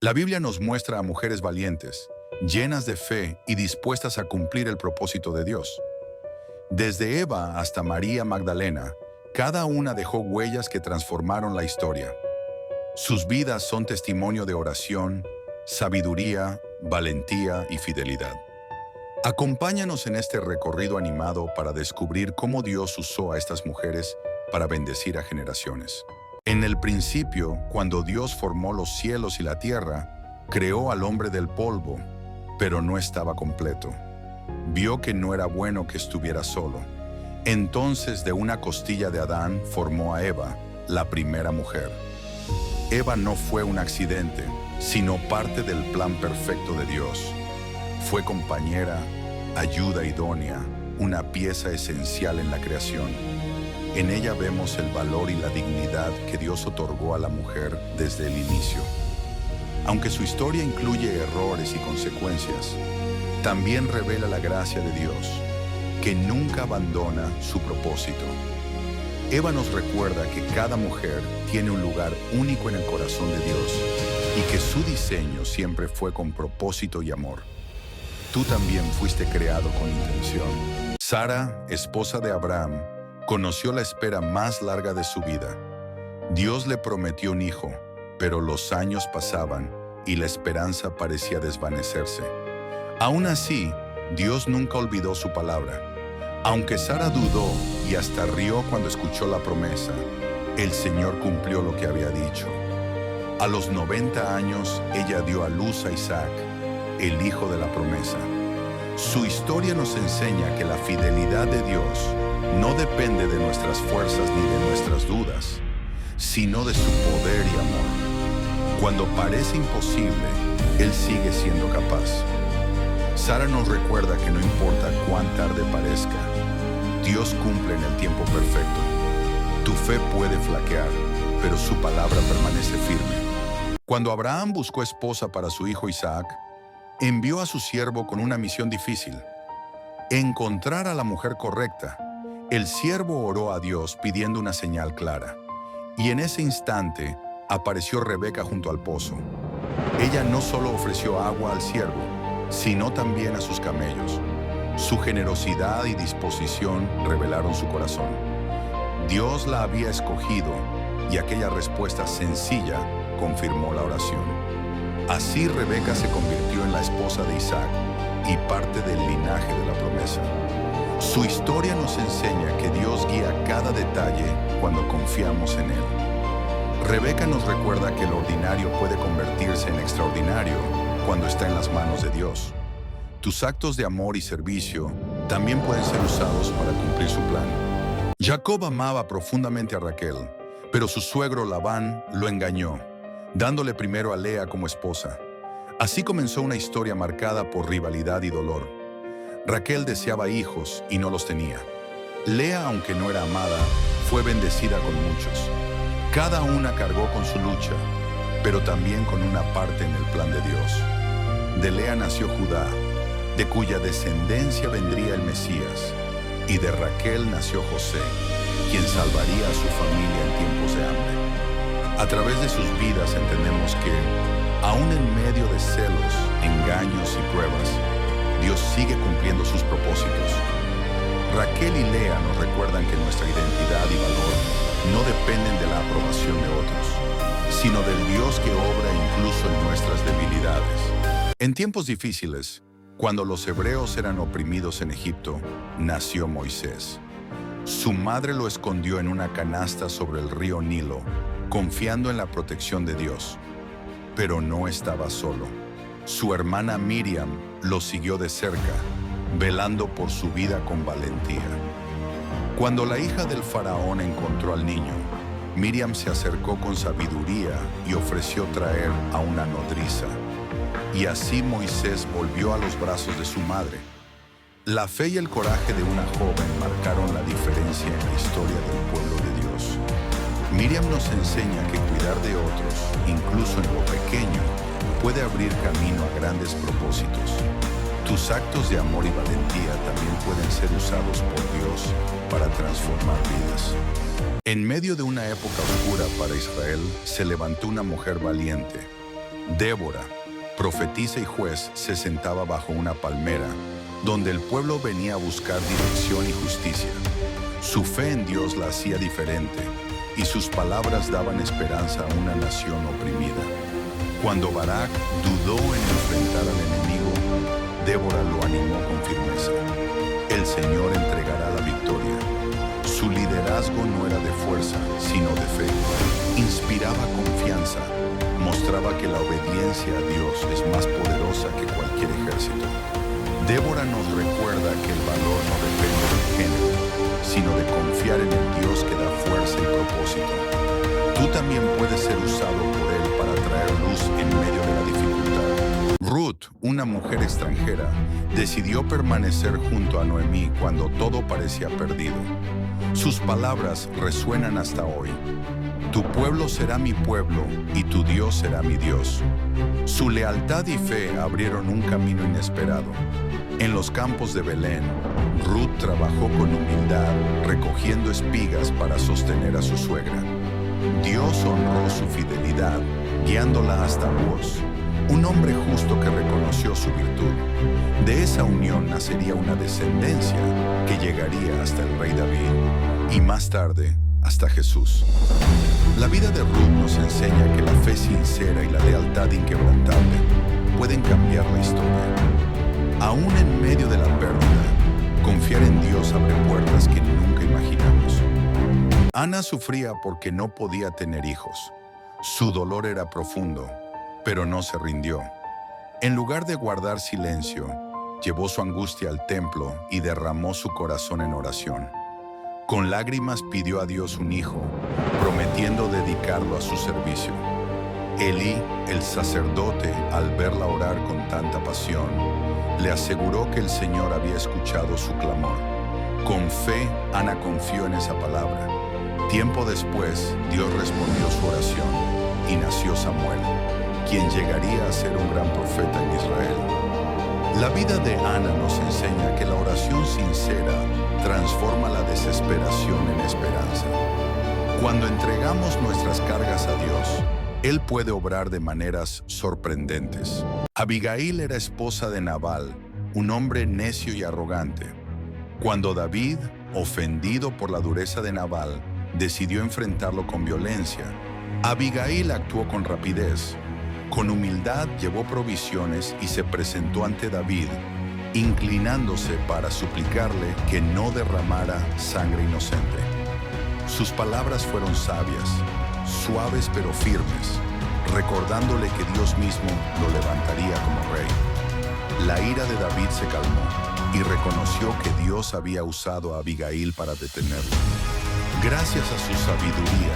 La Biblia nos muestra a mujeres valientes, llenas de fe y dispuestas a cumplir el propósito de Dios. Desde Eva hasta María Magdalena, cada una dejó huellas que transformaron la historia. Sus vidas son testimonio de oración, sabiduría, valentía y fidelidad. Acompáñanos en este recorrido animado para descubrir cómo Dios usó a estas mujeres para bendecir a generaciones. En el principio, cuando Dios formó los cielos y la tierra, creó al hombre del polvo, pero no estaba completo. Vio que no era bueno que estuviera solo. Entonces, de una costilla de Adán formó a Eva, la primera mujer. Eva no fue un accidente, sino parte del plan perfecto de Dios. Fue compañera, ayuda idónea, una pieza esencial en la creación. En ella vemos el valor y la dignidad que Dios otorgó a la mujer desde el inicio. Aunque su historia incluye errores y consecuencias, también revela la gracia de Dios, que nunca abandona su propósito. Eva nos recuerda que cada mujer tiene un lugar único en el corazón de Dios y que su diseño siempre fue con propósito y amor. Tú también fuiste creado con intención. Sara, esposa de Abraham, conoció la espera más larga de su vida. Dios le prometió un hijo, pero los años pasaban y la esperanza parecía desvanecerse. Aún así, Dios nunca olvidó su palabra. Aunque Sara dudó y hasta rió cuando escuchó la promesa, el Señor cumplió lo que había dicho. A los 90 años, ella dio a luz a Isaac, el hijo de la promesa. Su historia nos enseña que la fidelidad de Dios no depende de nuestras fuerzas ni de nuestras dudas, sino de su poder y amor. Cuando parece imposible, Él sigue siendo capaz. Sara nos recuerda que no importa cuán tarde parezca, Dios cumple en el tiempo perfecto. Tu fe puede flaquear, pero su palabra permanece firme. Cuando Abraham buscó esposa para su hijo Isaac, envió a su siervo con una misión difícil: encontrar a la mujer correcta. El siervo oró a Dios pidiendo una señal clara, y en ese instante apareció Rebeca junto al pozo. Ella no solo ofreció agua al siervo, sino también a sus camellos. Su generosidad y disposición revelaron su corazón. Dios la había escogido, y aquella respuesta sencilla confirmó la oración. Así Rebeca se convirtió en la esposa de Isaac y parte del linaje de la promesa. Su historia nos enseña que Dios guía cada detalle cuando confiamos en Él. Rebeca nos recuerda que lo ordinario puede convertirse en extraordinario cuando está en las manos de Dios. Tus actos de amor y servicio también pueden ser usados para cumplir su plan. Jacob amaba profundamente a Raquel, pero su suegro Labán lo engañó, dándole primero a Lea como esposa. Así comenzó una historia marcada por rivalidad y dolor. Raquel deseaba hijos y no los tenía. Lea, aunque no era amada, fue bendecida con muchos. Cada una cargó con su lucha, pero también con una parte en el plan de Dios. De Lea nació Judá, de cuya descendencia vendría el Mesías, y de Raquel nació José, quien salvaría a su familia en tiempos de hambre. A través de sus vidas entendemos que, aún en medio de celos, engaños y pruebas, Dios sigue cumpliendo sus propósitos. Raquel y Lea nos recuerdan que nuestra identidad y valor no dependen de la aprobación de otros, sino del Dios que obra incluso en nuestras debilidades. En tiempos difíciles, cuando los hebreos eran oprimidos en Egipto, nació Moisés. Su madre lo escondió en una canasta sobre el río Nilo, confiando en la protección de Dios. Pero no estaba solo. Su hermana Miriam lo siguió de cerca, velando por su vida con valentía. Cuando la hija del faraón encontró al niño, Miriam se acercó con sabiduría y ofreció traer a una nodriza. Y así Moisés volvió a los brazos de su madre. La fe y el coraje de una joven marcaron la diferencia en la historia del pueblo de Dios. Miriam nos enseña que cuidar de otros, incluso en lo pequeño, puede abrir camino a grandes propósitos. Tus actos de amor y valentía también pueden ser usados por Dios para transformar vidas. En medio de una época oscura para Israel, se levantó una mujer valiente. Débora, profetisa y juez, se sentaba bajo una palmera, donde el pueblo venía a buscar dirección y justicia. Su fe en Dios la hacía diferente, y sus palabras daban esperanza a una nación oprimida. Cuando Barak dudó en enfrentar al enemigo, Débora lo animó con firmeza. El Señor entregará la victoria. Su liderazgo no era de fuerza, sino de fe. Inspiraba confianza, mostraba que la obediencia a Dios es más poderosa que cualquier ejército. Débora nos recuerda que el valor no depende del género, sino de confiar en el Dios que da fuerza y propósito. Tú también puedes ser usado por Él para traer luz en medio de la dificultad. Ruth, una mujer extranjera, decidió permanecer junto a Noemí cuando todo parecía perdido. Sus palabras resuenan hasta hoy. Tu pueblo será mi pueblo y tu Dios será mi Dios. Su lealtad y fe abrieron un camino inesperado. En los campos de Belén, Ruth trabajó con humildad, recogiendo espigas para sostener a su suegra. Dios honró su fidelidad, guiándola hasta Booz, un hombre justo que reconoció su virtud. De esa unión nacería una descendencia que llegaría hasta el rey David y más tarde hasta Jesús. La vida de Ruth nos enseña que la fe sincera y la lealtad inquebrantable pueden cambiar la historia. Aún en medio de la pérdida, confiar en Dios abre puertas que nunca imaginamos. Ana sufría porque no podía tener hijos. Su dolor era profundo, pero no se rindió. En lugar de guardar silencio, llevó su angustia al templo y derramó su corazón en oración. Con lágrimas pidió a Dios un hijo, prometiendo dedicarlo a su servicio. Elí, el sacerdote, al verla orar con tanta pasión, le aseguró que el Señor había escuchado su clamor. Con fe, Ana confió en esa palabra. Tiempo después, Dios respondió su oración y nació Samuel, quien llegaría a ser un gran profeta en Israel. La vida de Ana nos enseña que la oración sincera transforma la desesperación en esperanza. Cuando entregamos nuestras cargas a Dios, Él puede obrar de maneras sorprendentes. Abigail era esposa de Nabal, un hombre necio y arrogante. Cuando David, ofendido por la dureza de Nabal, decidió enfrentarlo con violencia, Abigail actuó con rapidez. Con humildad llevó provisiones y se presentó ante David, inclinándose para suplicarle que no derramara sangre inocente. Sus palabras fueron sabias, suaves pero firmes, recordándole que Dios mismo lo levantaría como rey. La ira de David se calmó y reconoció que Dios había usado a Abigail para detenerlo. Gracias a su sabiduría,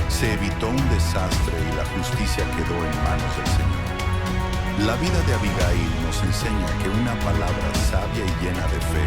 se evitó un desastre y la justicia quedó en manos del Señor. La vida de Abigail nos enseña que una palabra sabia y llena de fe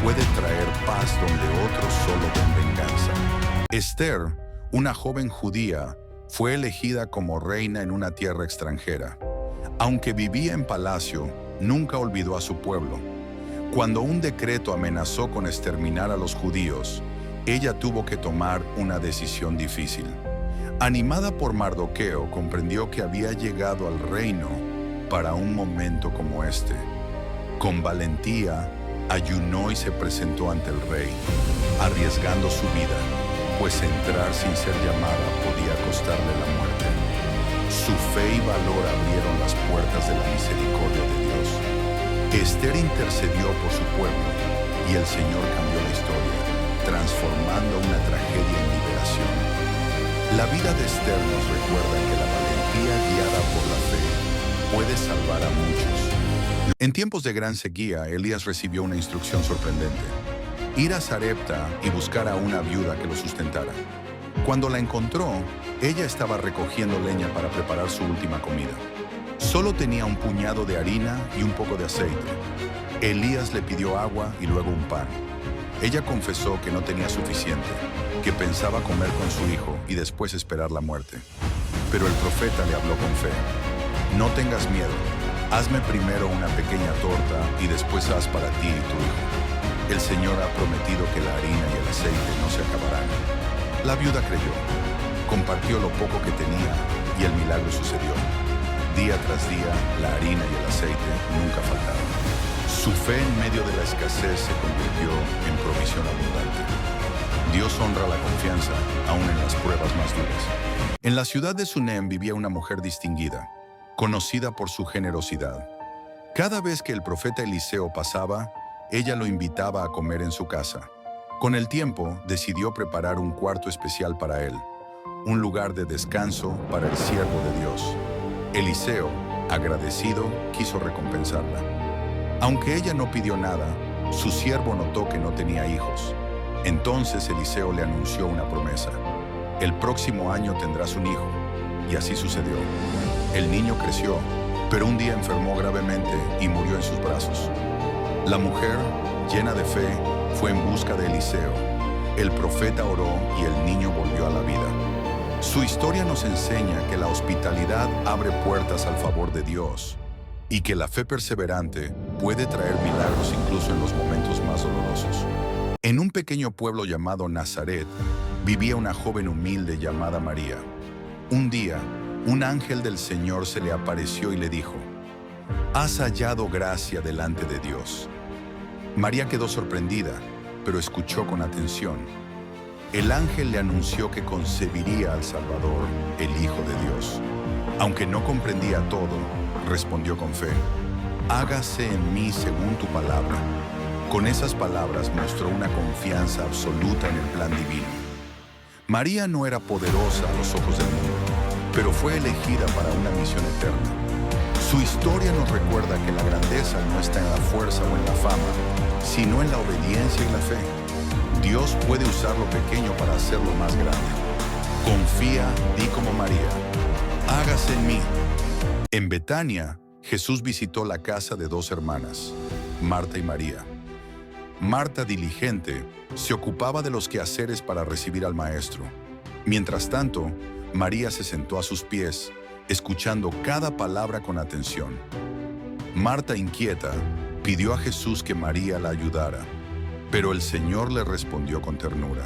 puede traer paz donde otros solo ven venganza. Esther, una joven judía, fue elegida como reina en una tierra extranjera. Aunque vivía en palacio, nunca olvidó a su pueblo. Cuando un decreto amenazó con exterminar a los judíos, ella tuvo que tomar una decisión difícil. Animada por Mardoqueo, comprendió que había llegado al reino para un momento como este. Con valentía, ayunó y se presentó ante el rey, arriesgando su vida, pues entrar sin ser llamada podía costarle la muerte. Su fe y valor abrieron las puertas de la misericordia de Dios. Esther intercedió por su pueblo y el Señor cambió la historia, transformando una tragedia en liberación. La vida de Esther nos recuerda que la valentía guiada por la fe puede salvar a muchos. En tiempos de gran sequía, Elías recibió una instrucción sorprendente: ir a Sarepta y buscar a una viuda que lo sustentara. Cuando la encontró, ella estaba recogiendo leña para preparar su última comida. Solo tenía un puñado de harina y un poco de aceite. Elías le pidió agua y luego un pan. Ella confesó que no tenía suficiente, que pensaba comer con su hijo y después esperar la muerte. Pero el profeta le habló con fe: no tengas miedo, hazme primero una pequeña torta y después haz para ti y tu hijo. El Señor ha prometido que la harina y el aceite no se acabarán. La viuda creyó, compartió lo poco que tenía y el milagro sucedió. Día tras día, la harina y el aceite nunca faltaron. Su fe en medio de la escasez se convirtió en provisión abundante. Dios honra la confianza aún en las pruebas más duras. En la ciudad de Sunem vivía una mujer distinguida, conocida por su generosidad. Cada vez que el profeta Eliseo pasaba, ella lo invitaba a comer en su casa. Con el tiempo, decidió preparar un cuarto especial para él, un lugar de descanso para el siervo de Dios. Eliseo, agradecido, quiso recompensarla. Aunque ella no pidió nada, su siervo notó que no tenía hijos. Entonces Eliseo le anunció una promesa: el próximo año tendrás un hijo. Y así sucedió. El niño creció, pero un día enfermó gravemente y murió en sus brazos. La mujer, llena de fe, fue en busca de Eliseo. El profeta oró y el niño volvió a la vida. Su historia nos enseña que la hospitalidad abre puertas al favor de Dios y que la fe perseverante puede traer milagros incluso en los momentos más dolorosos. En un pequeño pueblo llamado Nazaret, vivía una joven humilde llamada María. Un día, un ángel del Señor se le apareció y le dijo: «Has hallado gracia delante de Dios». María quedó sorprendida, pero escuchó con atención. El ángel le anunció que concebiría al Salvador, el Hijo de Dios. Aunque no comprendía todo, respondió con fe: «Hágase en mí según tu palabra». Con esas palabras mostró una confianza absoluta en el plan divino. María no era poderosa a los ojos del mundo, pero fue elegida para una misión eterna. Su historia nos recuerda que la grandeza no está en la fuerza o en la fama, sino en la obediencia y la fe. Dios puede usar lo pequeño para hacerlo más grande. Confía, di como María: «Hágase en mí». En Betania, Jesús visitó la casa de dos hermanas, Marta y María. Marta, diligente, se ocupaba de los quehaceres para recibir al Maestro. Mientras tanto, María se sentó a sus pies, escuchando cada palabra con atención. Marta, inquieta, pidió a Jesús que María la ayudara, pero el Señor le respondió con ternura: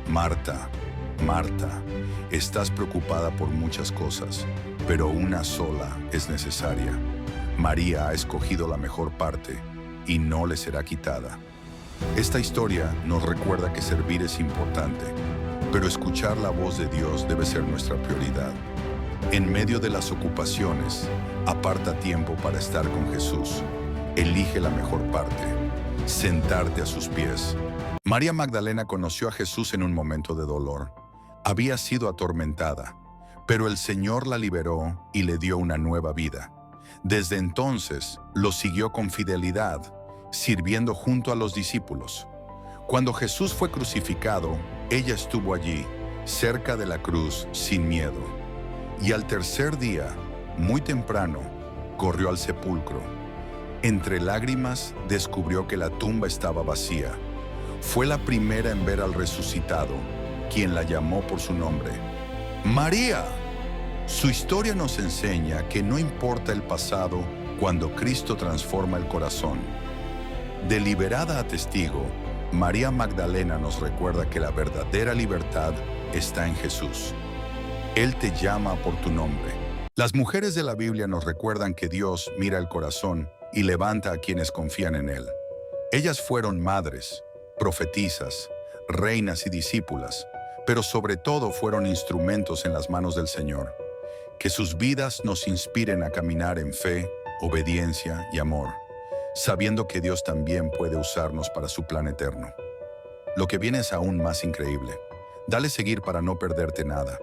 «Marta, Marta, estás preocupada por muchas cosas, pero una sola es necesaria. María ha escogido la mejor parte y no le será quitada». Esta historia nos recuerda que servir es importante, pero escuchar la voz de Dios debe ser nuestra prioridad. En medio de las ocupaciones, aparta tiempo para estar con Jesús. Elige la mejor parte: sentarte a sus pies. María Magdalena conoció a Jesús en un momento de dolor. Había sido atormentada, pero el Señor la liberó y le dio una nueva vida. Desde entonces, lo siguió con fidelidad, sirviendo junto a los discípulos. Cuando Jesús fue crucificado, ella estuvo allí, cerca de la cruz, sin miedo. Y al tercer día, muy temprano, corrió al sepulcro. Entre lágrimas, descubrió que la tumba estaba vacía. Fue la primera en ver al resucitado, quien la llamó por su nombre: «María». Su historia nos enseña que no importa el pasado cuando Cristo transforma el corazón. De liberada a testigo, María Magdalena nos recuerda que la verdadera libertad está en Jesús. Él te llama por tu nombre. Las mujeres de la Biblia nos recuerdan que Dios mira el corazón y levanta a quienes confían en Él. Ellas fueron madres, profetisas, reinas y discípulas, pero sobre todo fueron instrumentos en las manos del Señor. Que sus vidas nos inspiren a caminar en fe, obediencia y amor, sabiendo que Dios también puede usarnos para su plan eterno. Lo que viene es aún más increíble. Dale seguir para no perderte nada.